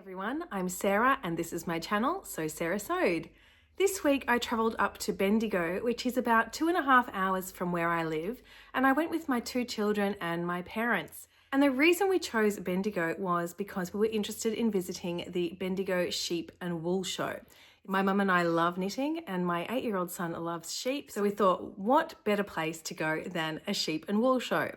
Everyone, I'm Sarah and this is my channel, So Sarah Sewed. This week I travelled up to Bendigo, which is about 2.5 hours from where I live, and I went with my 2 children and my parents. And the reason we chose Bendigo was because we were interested in visiting the Bendigo Sheep and Wool Show. My mum and I love knitting and my 8-year-old son loves sheep, so we thought what better place to go than a sheep and wool show.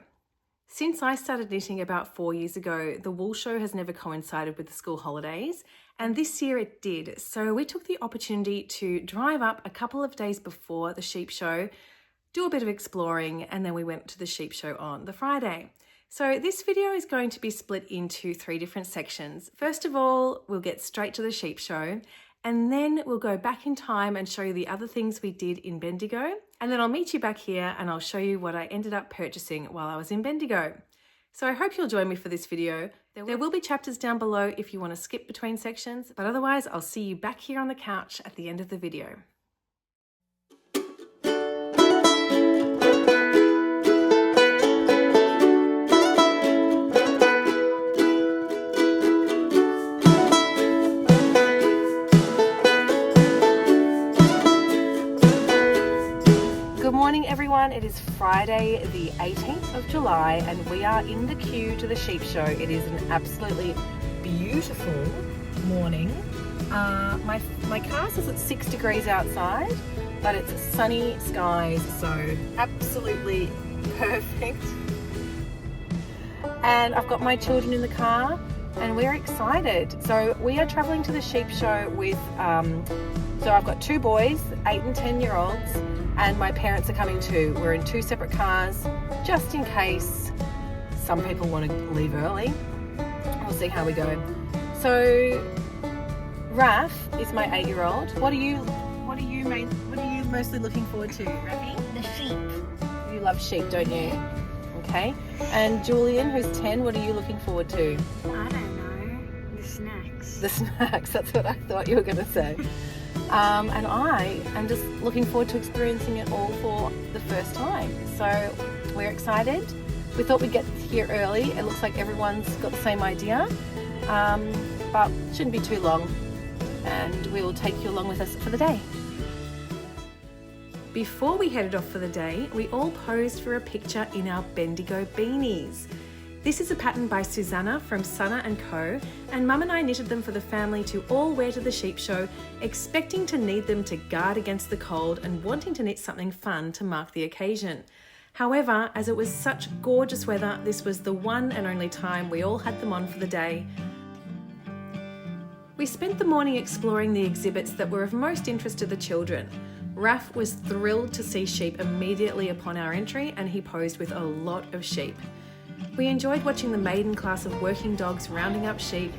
Since I started knitting about 4 years ago, the wool show has never coincided with the school holidays, and this year it did. So we took the opportunity to drive up a couple of days before the sheep show, do a bit of exploring, and then we went to the sheep show on the Friday. So this video is going to be split into 3 different sections. First of all, we'll get straight to the sheep show, and then we'll go back in time and show you the other things we did in Bendigo. And then I'll meet you back here and I'll show you what I ended up purchasing while I was in Bendigo. So I hope you'll join me for this video. There will be chapters down below if you want to skip between sections, but otherwise I'll see you back here on the couch at the end of the video. Everyone, it is Friday the 18th of July and we are in the queue to the sheep show. It is an absolutely beautiful morning. My car says it's 6 degrees outside, but it's sunny skies, so absolutely perfect. And I've got my children in the car and we're excited. So we are traveling to the sheep show with, so I've got 2 boys, 8 and 10-year-olds, and my parents are coming too. We're in 2 separate cars, just in case some people want to leave early. We'll see how we go. So, Raf is my 8-year-old. What are you mostly looking forward to, Rafi? The sheep. You love sheep, don't you? Okay. And Julian, who's 10, what are you looking forward to? I don't know. The snacks. The snacks, that's what I thought you were going to say. And I am just looking forward to experiencing it all for the first time. So we're excited. We thought we'd get here early. It looks like everyone's got the same idea, but it shouldn't be too long. And we will take you along with us for the day. Before we headed off for the day, we all posed for a picture in our Bendigo beanies. This is a pattern by Susanna from Sana & Co, and Mum and I knitted them for the family to all wear to the sheep show, expecting to need them to guard against the cold and wanting to knit something fun to mark the occasion. However, as it was such gorgeous weather, this was the one and only time we all had them on for the day. We spent the morning exploring the exhibits that were of most interest to the children. Raf was thrilled to see sheep immediately upon our entry, and he posed with a lot of sheep. We enjoyed watching the maiden class of working dogs rounding up sheep.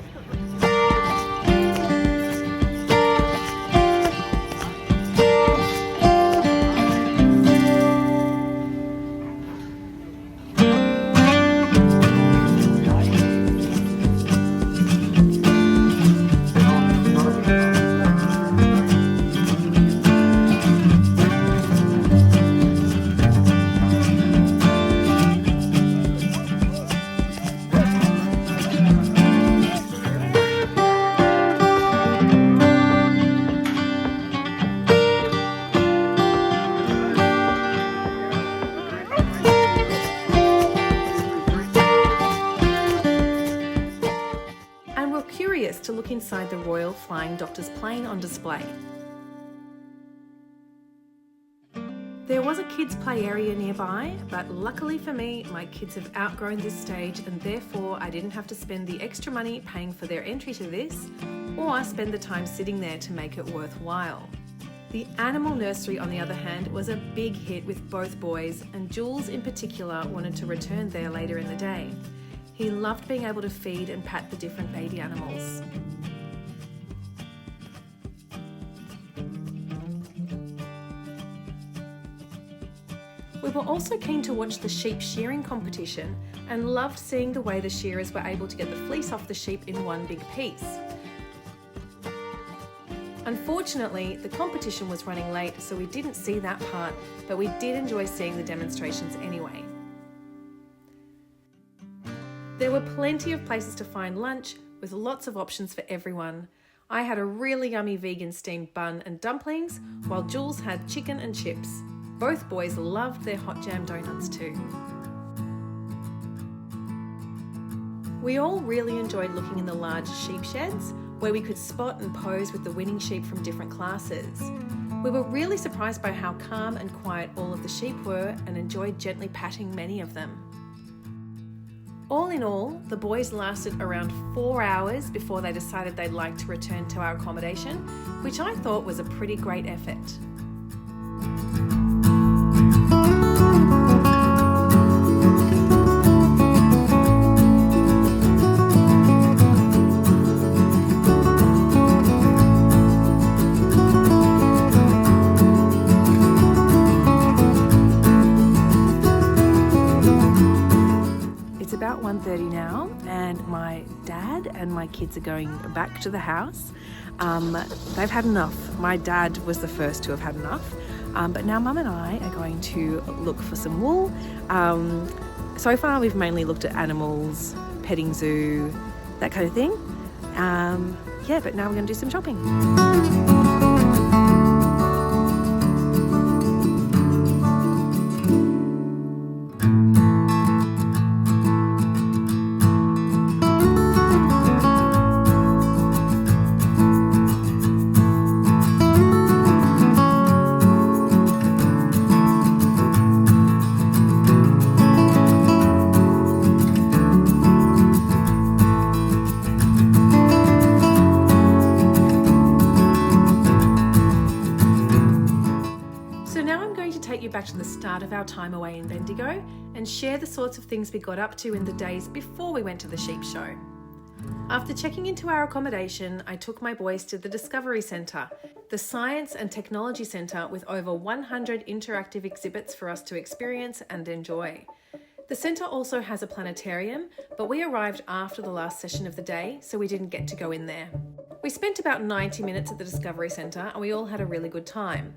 To look inside the Royal Flying Doctor's plane on display. There was a kids' play area nearby, but luckily for me, my kids have outgrown this stage and therefore I didn't have to spend the extra money paying for their entry to this, or spend the time sitting there to make it worthwhile. The animal nursery, on the other hand, was a big hit with both boys, and Jules in particular wanted to return there later in the day. He loved being able to feed and pat the different baby animals. We were also keen to watch the sheep shearing competition and loved seeing the way the shearers were able to get the fleece off the sheep in one big piece. Unfortunately, the competition was running late, so we didn't see that part, but we did enjoy seeing the demonstrations anyway. There were plenty of places to find lunch, with lots of options for everyone. I had a really yummy vegan steamed bun and dumplings, while Jules had chicken and chips. Both boys loved their hot jam donuts too. We all really enjoyed looking in the large sheep sheds, where we could spot and pose with the winning sheep from different classes. We were really surprised by how calm and quiet all of the sheep were and enjoyed gently patting many of them. All in all, the boys lasted around 4 hours before they decided they'd like to return to our accommodation, which I thought was a pretty great effort. About 1:30 now, and my dad and my kids are going back to the house. They've had enough. My dad was the first to have had enough, but now Mum and I are going to look for some wool. So far we've mainly looked at animals, petting zoo, that kind of thing. But now we're going to do some shopping. Back to the start of our time away in Bendigo and share the sorts of things we got up to in the days before we went to the sheep show. After checking into our accommodation, I took my boys to the Discovery Centre, the Science and Technology Centre with over 100 interactive exhibits for us to experience and enjoy. The centre also has a planetarium, but we arrived after the last session of the day, so we didn't get to go in there. We spent about 90 minutes at the Discovery Centre and we all had a really good time.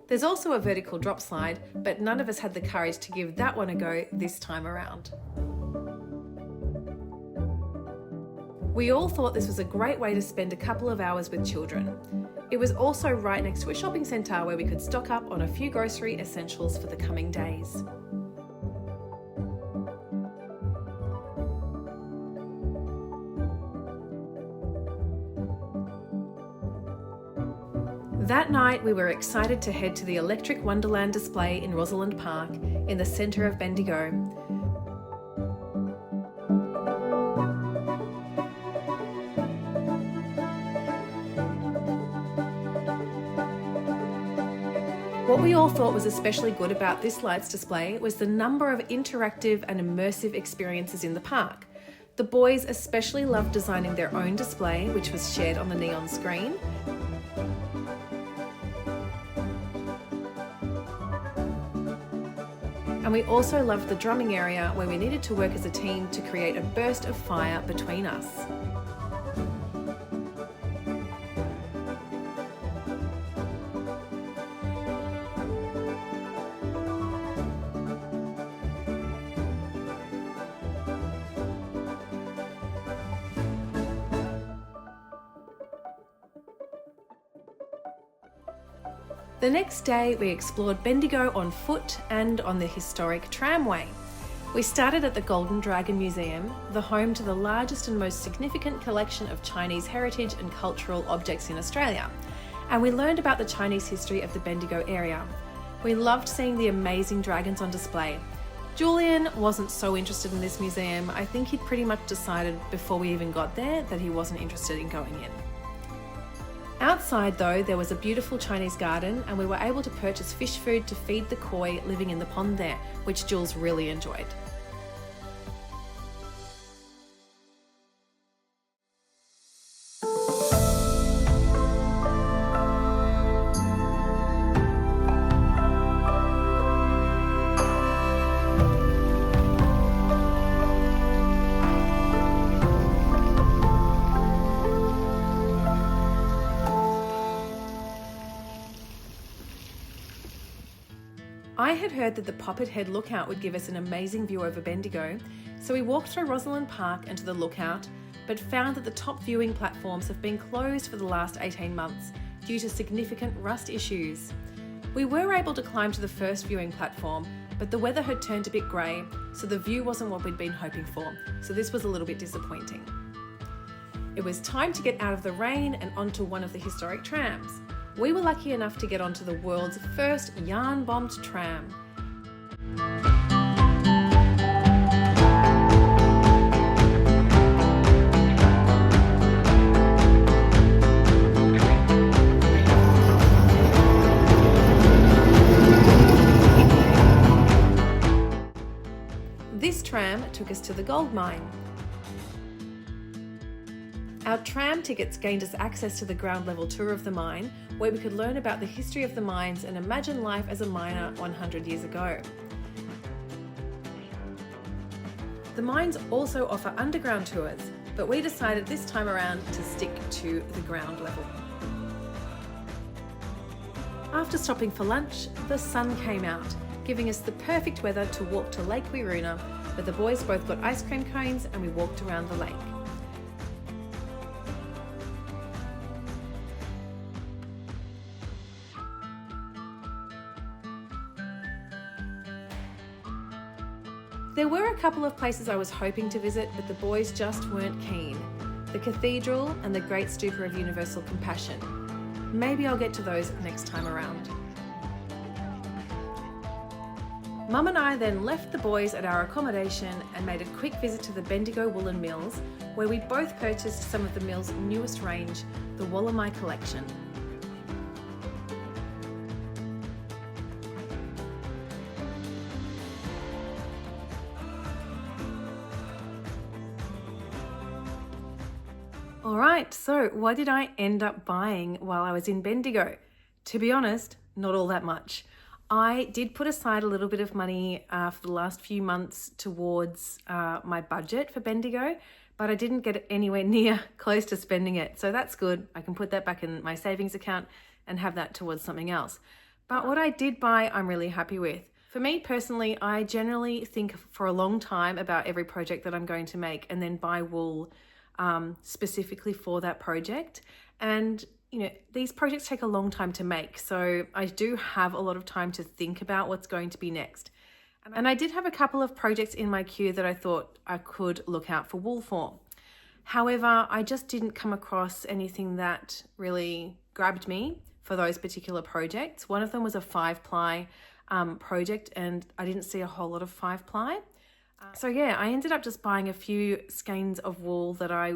There's also a vertical drop slide, but none of us had the courage to give that one a go this time around. We all thought this was a great way to spend a couple of hours with children. It was also right next to a shopping centre where we could stock up on a few grocery essentials for the coming days. That night, we were excited to head to the electric Wonderland display in Rosalind Park in the centre of Bendigo. What we all thought was especially good about this lights display was the number of interactive and immersive experiences in the park. The boys especially loved designing their own display, which was shared on the neon screen. And we also loved the drumming area where we needed to work as a team to create a burst of fire between us. The next day, we explored Bendigo on foot and on the historic tramway. We started at the Golden Dragon Museum, the home to the largest and most significant collection of Chinese heritage and cultural objects in Australia, and we learned about the Chinese history of the Bendigo area. We loved seeing the amazing dragons on display. Julian wasn't so interested in this museum. I think he'd pretty much decided before we even got there that he wasn't interested in going in. Outside though, there was a beautiful Chinese garden and we were able to purchase fish food to feed the koi living in the pond there, which Jules really enjoyed. I had heard that the Poppet Head Lookout would give us an amazing view over Bendigo, so we walked through Wonderland Park and to the lookout, but found that the top viewing platforms have been closed for the last 18 months due to significant rust issues. We were able to climb to the first viewing platform, but the weather had turned a bit grey, so the view wasn't what we'd been hoping for, so this was a little bit disappointing. It was time to get out of the rain and onto one of the historic trams. We were lucky enough to get onto the world's first yarn-bombed tram. This tram took us to the gold mine. Our tram tickets gained us access to the ground level tour of the mine, where we could learn about the history of the mines and imagine life as a miner 100 years ago. The mines also offer underground tours, but we decided this time around to stick to the ground level. After stopping for lunch, the sun came out, giving us the perfect weather to walk to Lake Weeroona, where the boys both got ice cream cones and we walked around the lake. There were a couple of places I was hoping to visit, but the boys just weren't keen. The cathedral and the Great Stupa of Universal Compassion. Maybe I'll get to those next time around. Mum and I then left the boys at our accommodation and made a quick visit to the Bendigo Woollen Mills, where we both purchased some of the mill's newest range, the Wonderland collection. Alright, so what did I end up buying while I was in Bendigo? To be honest, not all that much. I did put aside a little bit of money for the last few months towards my budget for Bendigo, but I didn't get anywhere near close to spending it. So that's good. I can put that back in my savings account and have that towards something else. But what I did buy, I'm really happy with. For me personally, I generally think for a long time about every project that I'm going to make and then buy wool specifically for that project. And you know, these projects take a long time to make, so I do have a lot of time to think about what's going to be next. And I did have a couple of projects in my queue that I thought I could look out for wool for. However, I just didn't come across anything that really grabbed me for those particular projects. One of them was a 5-ply project, and I didn't see a whole lot of 5-ply. So yeah, I ended up just buying a few skeins of wool that I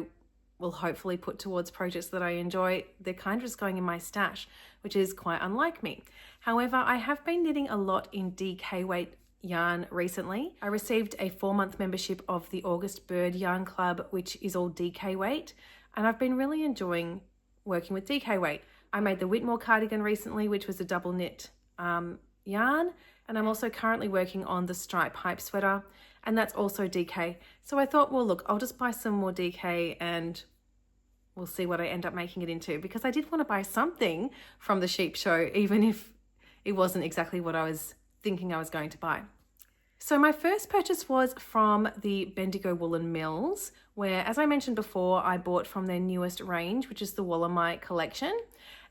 will hopefully put towards projects that I enjoy. They're kind of just going in my stash, which is quite unlike me. However, I have been knitting a lot in DK weight yarn recently. I received a 4-month membership of the August Bird Yarn Club, which is all DK weight, and I've been really enjoying working with DK weight. I made the Whitmore cardigan recently, which was a double knit yarn, and I'm also currently working on the stripe hype sweater, and that's also DK. So I thought, well, look, I'll just buy some more DK and we'll see what I end up making it into, because I did want to buy something from the sheep show, even if it wasn't exactly what I was thinking I was going to buy. So my first purchase was from the Bendigo Woollen Mills, where, as I mentioned before, I bought from their newest range, which is the Wonderland collection.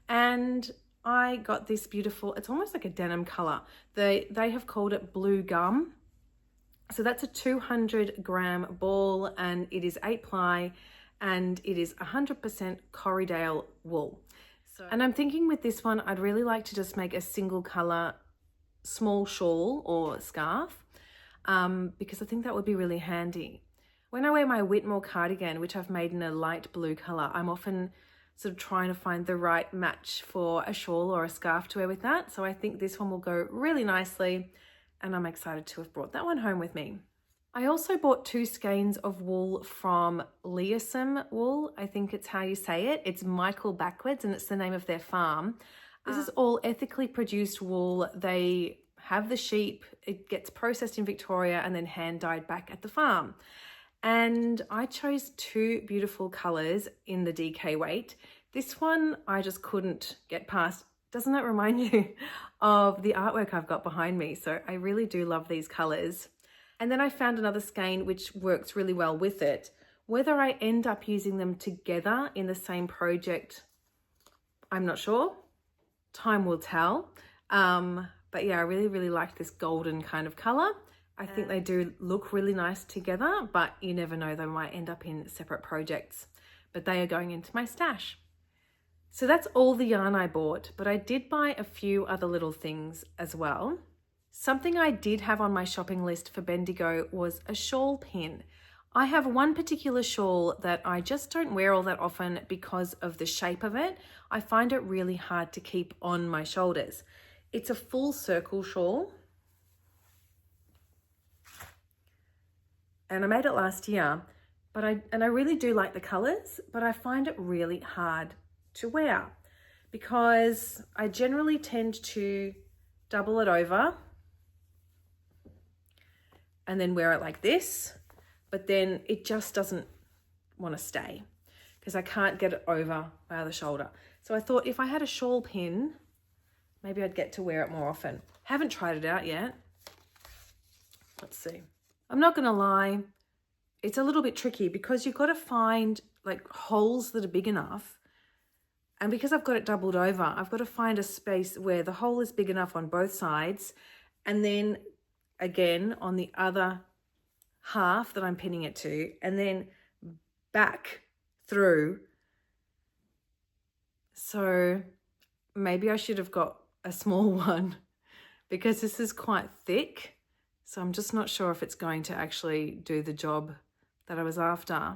And I got this beautiful, it's almost like a denim color. They have called it Blue Gum. So that's a 200-gram ball, and it is 8-ply, and it is 100% Corriedale wool. And I'm thinking with this one, I'd really like to just make a single color small shawl or scarf, because I think that would be really handy. When I wear my Whitmore cardigan, which I've made in a light blue color, I'm often sort of trying to find the right match for a shawl or a scarf to wear with that. So I think this one will go really nicely, and I'm excited to have brought that one home with me. I also bought 2 skeins of wool from Lyrebird wool. I think it's how you say it. It's Michael backwards, and it's the name of their farm. This is all ethically produced wool. They have the sheep, it gets processed in Victoria and then hand dyed back at the farm. And I chose 2 beautiful colors in the DK weight. This one I just couldn't get past Doesn't that remind you of the artwork I've got behind me? So I really do love these colors. And then I found another skein which works really well with it. Whether I end up using them together in the same project, I'm not sure. Time will tell. But yeah, I really like this golden kind of color. I think they do look really nice together, but you never know, they might end up in separate projects. But they are going into my stash. So that's all the yarn I bought, but I did buy a few other little things as well. Something I did have on my shopping list for Bendigo was a shawl pin. I have one particular shawl that I just don't wear all that often because of the shape of it. I find it really hard to keep on my shoulders. It's a full circle shawl. And I made it last year, but I really do like the colors, but I find it really hard to wear because I generally tend to double it over and then wear it like this, but then it just doesn't want to stay because I can't get it over the shoulder. So I thought if I had a shawl pin, maybe I'd get to wear it more often. Haven't tried it out yet. Let's see. I'm not going to lie, it's a little bit tricky because you've got to find like holes that are big enough. And because I've got it doubled over, I've got to find a space where the hole is big enough on both sides. And then again, on the other half that I'm pinning it to, and then back through. So maybe I should have got a small one because this is quite thick. So I'm just not sure if it's going to actually do the job that I was after.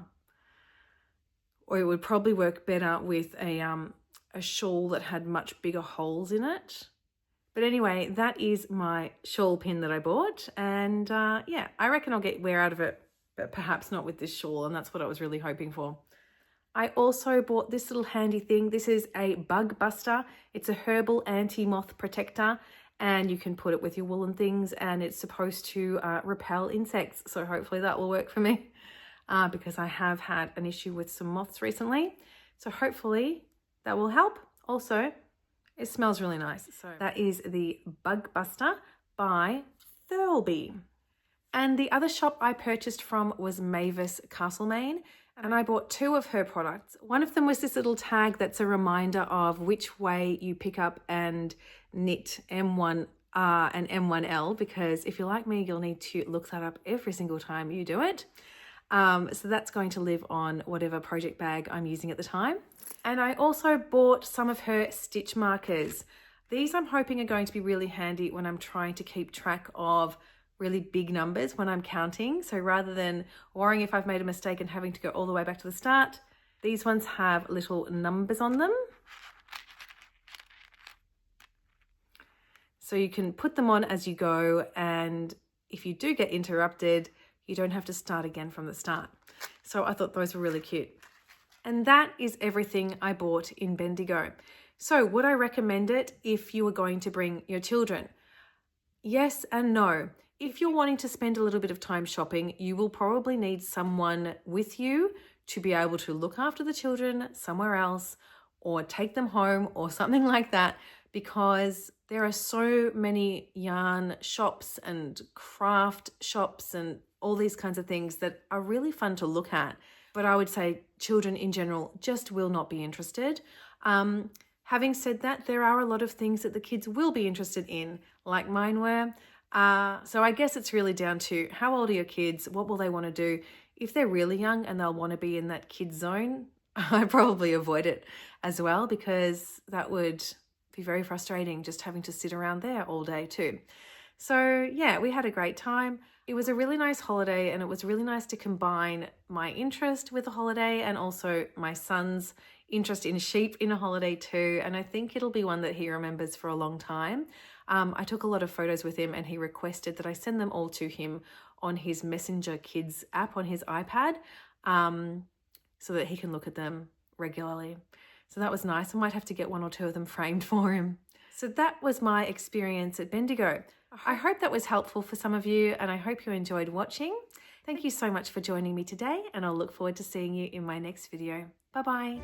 Or it would probably work better with a shawl that had much bigger holes in it. But anyway, that is my shawl pin that I bought. And yeah, I reckon I'll get wear out of it, but perhaps not with this shawl. And that's what I was really hoping for. I also bought this little handy thing. This is a bug buster. It's a herbal anti-moth protector. And you can put it with your woolen things and it's supposed to repel insects. So hopefully that will work for me because I have had an issue with some moths recently. So hopefully that will help. Also, it smells really nice. So that is the Bug Buster by Thurlby. And the other shop I purchased from was Mavis Castlemaine. And I bought two of her products. One of them was this little tag that's a reminder of which way you pick up and knit M1R and M1L, because if you're like me, you'll need to look that up every single time you do it. So that's going to live on whatever project bag I'm using at the time. And I also bought some of her stitch markers. These I'm hoping are going to be really handy when I'm trying to keep track of really big numbers when I'm counting. So rather than worrying if I've made a mistake and having to go all the way back to the start, these ones have little numbers on them. So you can put them on as you go, and if you do get interrupted, you don't have to start again from the start. So I thought those were really cute. And that is everything I bought in Bendigo. So would I recommend it if you were going to bring your children? Yes and no. If you're wanting to spend a little bit of time shopping, you will probably need someone with you to be able to look after the children somewhere else or take them home or something like that, because there are so many yarn shops and craft shops and all these kinds of things that are really fun to look at. But I would say children in general just will not be interested. Having said that, there are a lot of things that the kids will be interested in, like mine were. So I guess it's really down to how old are your kids? What will they want to do? If they're really young and they'll want to be in that kid zone, I probably avoid it as well, because that would be very frustrating just having to sit around there all day too. So yeah, we had a great time. It was a really nice holiday, and it was really nice to combine my interest with a holiday and also my son's interest in sheep in a holiday too. And I think it'll be one that he remembers for a long time. I took a lot of photos with him, and he requested that I send them all to him on his Messenger Kids app on his iPad, so that he can look at them regularly. So that was nice. I might have to get one or two of them framed for him. So that was my experience at Bendigo. I hope that was helpful for some of you, and I hope you enjoyed watching. Thank you so much for joining me today, and I'll look forward to seeing you in my next video. Bye-bye.